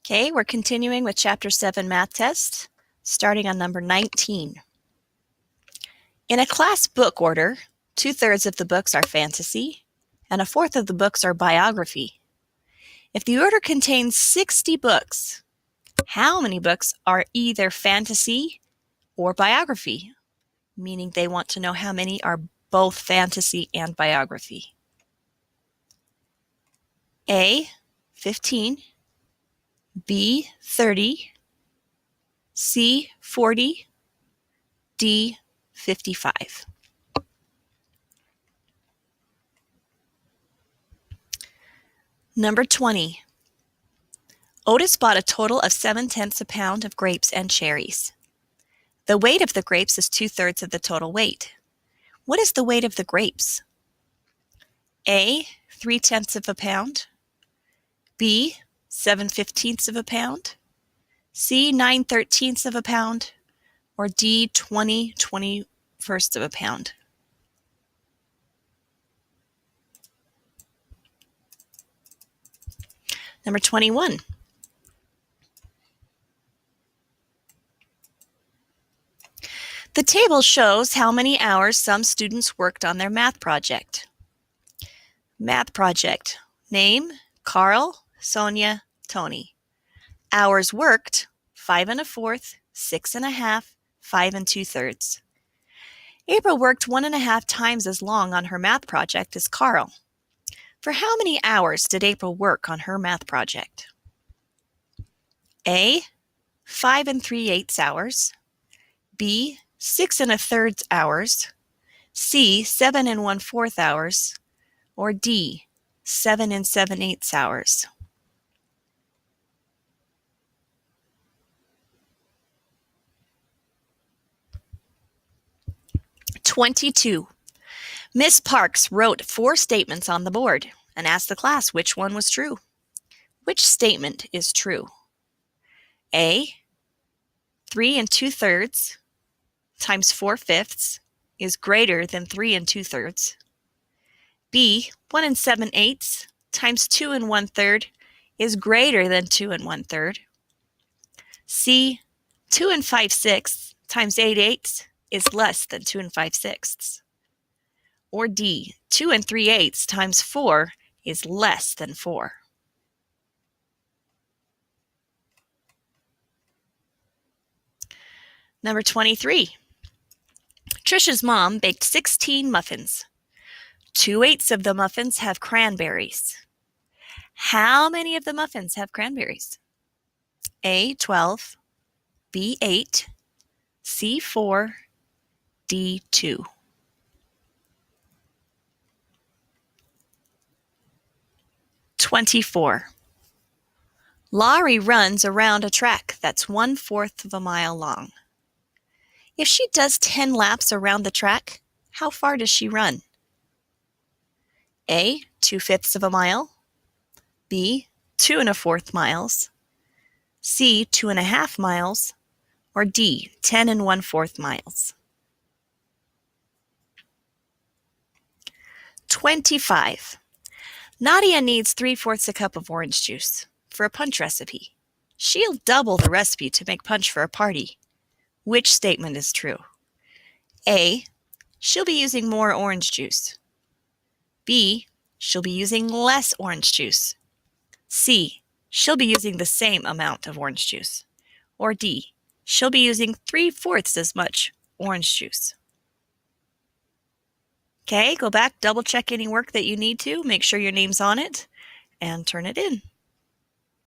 Okay, we're continuing with Chapter 7 Math Test, starting on number 19. In a class book order, 2/3 of the books are fantasy, and 1/4 of the books are biography. If the order contains 60 books, how many books are either fantasy or biography? Meaning they want to know how many are both fantasy and biography. A, 15. B, 30. C, 40. D, 55. Number 20. Otis bought a total of 7/10 a pound of grapes and cherries. The weight of the grapes is 2/3 of the total weight. What is the weight of the grapes? A, 3/10 of a pound. B, 7/15 of a pound. C, 9/13 of a pound. Or D, 20/21 of a pound. Number 21. The table shows how many hours some students worked on their math project. Math project. Name, Carl, Sonia, Tony. Hours worked, 5 1/4, 6 1/2, 5 2/3. April worked 1.5 times as long on her math project as Carl. For how many hours did April work on her math project? A, 5 3/8 hours. B, 6 1/3 hours. C, 7 1/4 hours. Or D, 7 7/8 hours. (22) Miss Parks wrote 4 statements on the board and asked the class which one was true. Which statement is true? A, 3 2/3 times 4/5 is greater than 3 2/3. B, 1 7/8 times 2 1/3 is greater than 2 1/3. C, 2 5/6 times 8/8 is less than 2 5/6. Or D, 2 3/8 times 4 is less than 4. Number 23. Trisha's mom baked 16 muffins. 2/8 of the muffins have cranberries. How many of the muffins have cranberries? A, 12. B, 8. C, 4. D, 2. (24) Laurie runs around a track that's 1/4 of a mile long. If she does 10 laps around the track, how far does she run? A, 2/5 of a mile. B, 2 1/4 miles. C, 2 1/2 miles. Or D, 10 1/4 miles. 25. Nadia needs 3/4 a cup of orange juice for a punch recipe. She'll double the recipe to make punch for a party. Which statement is true? A, she'll be using more orange juice. B, she'll be using less orange juice. C, she'll be using the same amount of orange juice. Or D, she'll be using 3/4 as much orange juice. Okay, go back, double check any work that you need to, make sure your name's on it, and turn it in.